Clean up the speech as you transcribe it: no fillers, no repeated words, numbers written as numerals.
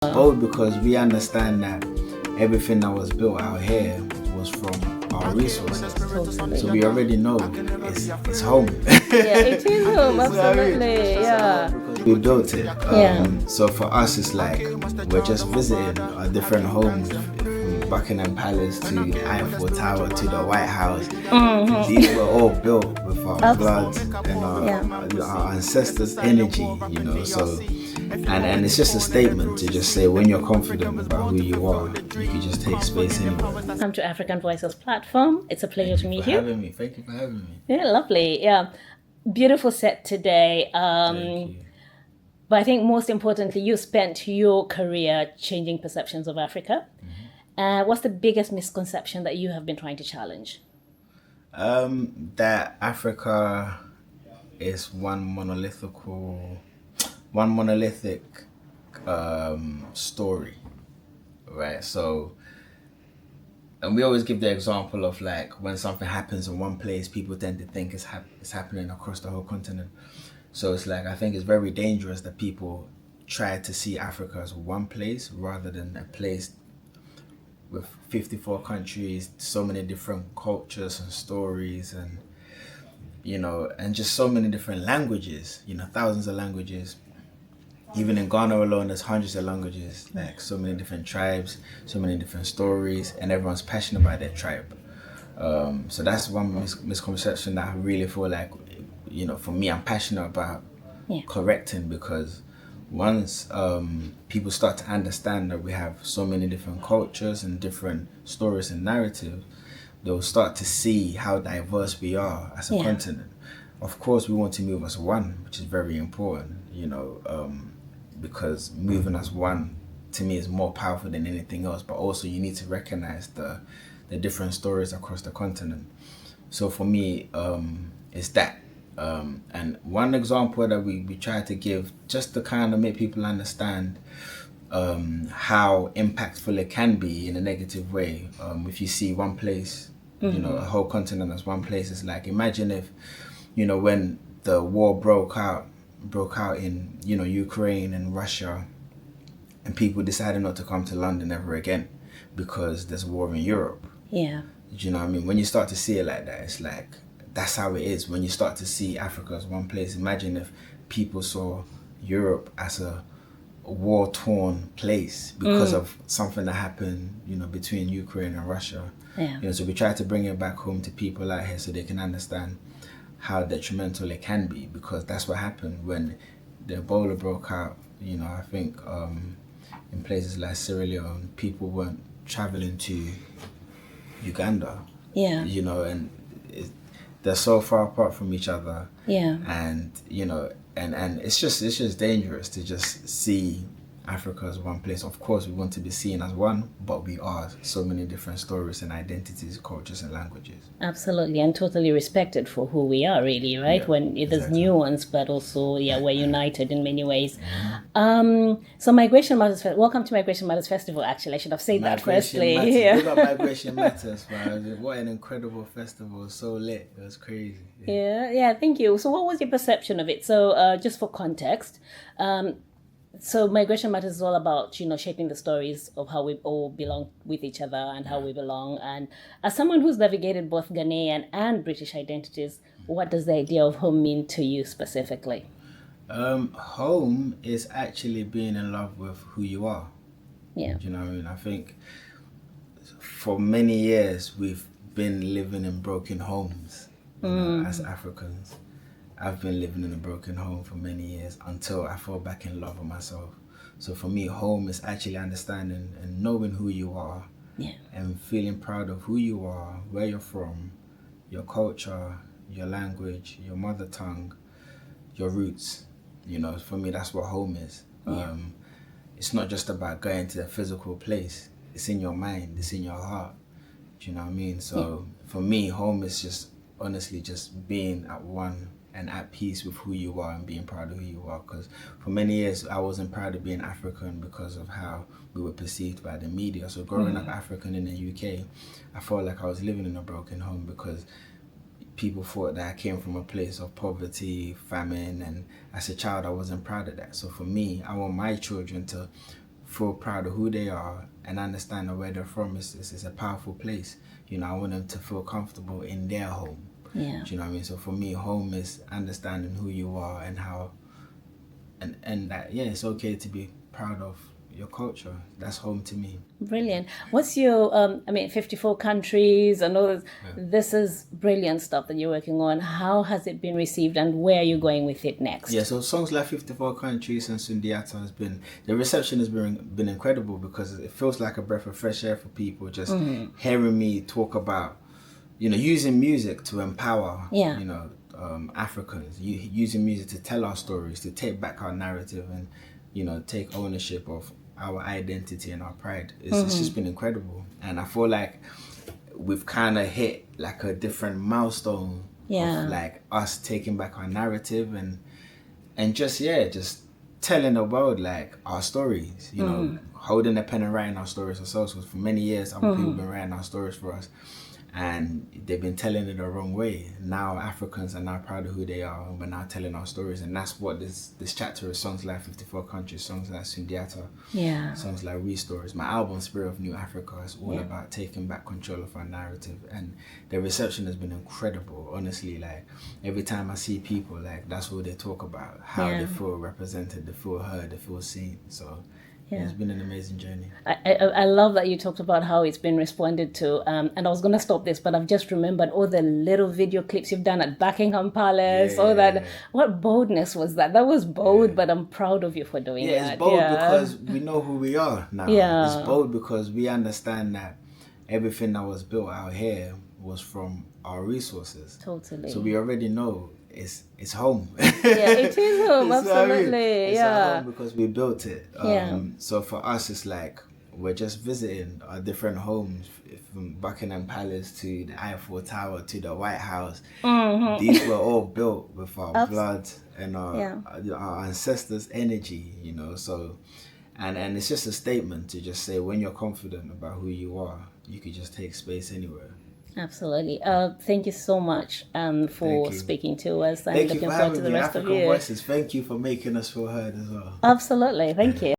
Bold because we understand that everything that was built out here was from our resources. Totally. So we already know it's home. Yeah, it is home, absolutely. Yeah. We built it. Yeah. So for us, it's like we're just visiting our different homes, from Buckingham Palace to Eiffel Tower to the White House. These were all built with our blood and our ancestors' energy, you know. So, and it's just a statement to just say when you're confident about who you are, you can just take space anywhere. Come to African Voices platform. It's a pleasure to meet you. Thank you for having me. Yeah, lovely. Yeah, beautiful set today. Thank you. But I think most importantly, you spent your career changing perceptions of Africa. What's the biggest misconception that you have been trying to challenge? That Africa is one monolithic story, right? So, and we always give the example of like when something happens in one place, people tend to think it's happening across the whole continent. So it's like, I think it's very dangerous that people try to see Africa as one place rather than a place with 54 countries, so many different cultures and stories, and you know, and just so many different languages, you know, thousands of languages. Even in Ghana alone, there's hundreds of languages, like so many different tribes, so many different stories, and everyone's passionate about their tribe. So that's one misconception that I really feel like, you know, for me, I'm passionate about correcting, because once people start to understand that we have so many different cultures and different stories and narratives, they'll start to see how diverse we are as a continent. Of course, we want to move as one, which is very important, you know, because moving as one, to me, is more powerful than anything else. But also, you need to recognize the different stories across the continent. So for me, it's that. And one example that we try to give, just to kind of make people understand how impactful it can be in a negative way. If you see one place, you know, a whole continent as one place, it's like, imagine if, you know, when the war broke out in, you know, Ukraine and Russia, and people decided not to come to London ever again because there's a war in Europe. Yeah. Do you know what I mean? When you start to see it like that, it's like, that's how it is. When you start to see Africa as one place, imagine if people saw Europe as a war-torn place because of something that happened, you know, between Ukraine and Russia. Yeah. You know, so we try to bring it back home to people out here so they can understand how detrimental it can be, because that's what happened when the Ebola broke out. You know, I think in places like Sierra Leone, people weren't traveling to Uganda. Yeah. You know, and they're so far apart from each other. Yeah. And, you know, and it's just dangerous to just see Africa as one place. Of course, we want to be seen as one, but we are so many different stories and identities, cultures and languages. Absolutely, and totally respected for who we are, really, right? Yeah, when there's exactly. nuance, but also, we're united in many ways. So Migration Matters, welcome to Migration Matters Festival, actually. I should have said that firstly. We got Migration Matters, man. What an incredible festival. So lit. It was crazy. Yeah, thank you. So what was your perception of it? So just for context, so Migration Matters is all about, you know, shaping the stories of how we all belong with each other and how we belong. And as someone who's navigated both Ghanaian and British identities, what does the idea of home mean to you specifically? Home is actually being in love with who you are. Yeah. Do you know what I mean? I think for many years we've been living in broken homes, you know, as Africans. I've been living in a broken home for many years until I fall back in love with myself. So for me, home is actually understanding and knowing who you are, and feeling proud of who you are, where you're from, your culture, your language, your mother tongue, your roots. You know, for me, that's what home is. It's not just about going to a physical place. It's in your mind, it's in your heart. Do you know what I mean? So for me, home is just honestly just being at one and at peace with who you are and being proud of who you are. Because for many years I wasn't proud of being African because of how we were perceived by the media. So growing up African in the UK, I felt like I was living in a broken home because people thought that I came from a place of poverty, famine, and as a child I wasn't proud of that. So for me, I want my children to feel proud of who they are and understand where they're from is a powerful place. You know, I want them to feel comfortable in their home. Yeah. Do you know what I mean? So for me, home is understanding who you are and how, and that, yeah, it's okay to be proud of your culture. That's home to me. Brilliant. What's your, 54 countries and all this. This is brilliant stuff that you're working on. How has it been received and where are you going with it next? Yeah, so songs like 54 Countries and Sundiata has been, the reception has been incredible because it feels like a breath of fresh air for people just hearing me talk about, you know, using music to empower, Yeah. you know, Africans, using music to tell our stories, to take back our narrative and, you know, take ownership of our identity and our pride. It's just been incredible. And I feel like we've kind of hit like a different milestone Yeah. of like us taking back our narrative and just telling the world like our stories, you know, holding a pen and writing our stories ourselves, because for many years other people have been writing our stories for us and they've been telling it the wrong way. Now Africans are now proud of who they are and we're now telling our stories, and that's what this chapter is. Songs like 54 Countries, songs like Sundiata, Yeah. songs like Restories. My album Spirit of New Africa is all about taking back control of our narrative, and the reception has been incredible. Honestly, like every time I see people, like that's what they talk about, how they feel represented, they feel heard, they feel seen. So yeah, it's been an amazing journey. I love that you talked about how it's been responded to. And I was going to stop this, but I've just remembered all the little video clips you've done at Buckingham Palace. All that. What boldness was that? That was bold, but I'm proud of you for doing that. Yeah, it's bold because we know who we are now. Yeah. It's bold because we understand that everything that was built out here was from our resources. Totally. So we already know it's home. Yeah, it is home, It's what I mean. absolutely. It's our home because we built it. Yeah. So for us, it's like we're just visiting our different homes, from Buckingham Palace to the Eiffel Tower to the White House. These were all built with our blood and our ancestors' energy, you know. So, and it's just a statement to just say when you're confident about who you are, you could just take space anywhere. Absolutely. Thank you so much for speaking to us, and Thank you looking for forward to having the me, rest of African you. Voices. Thank you for making us feel heard as well. Absolutely. Thank you.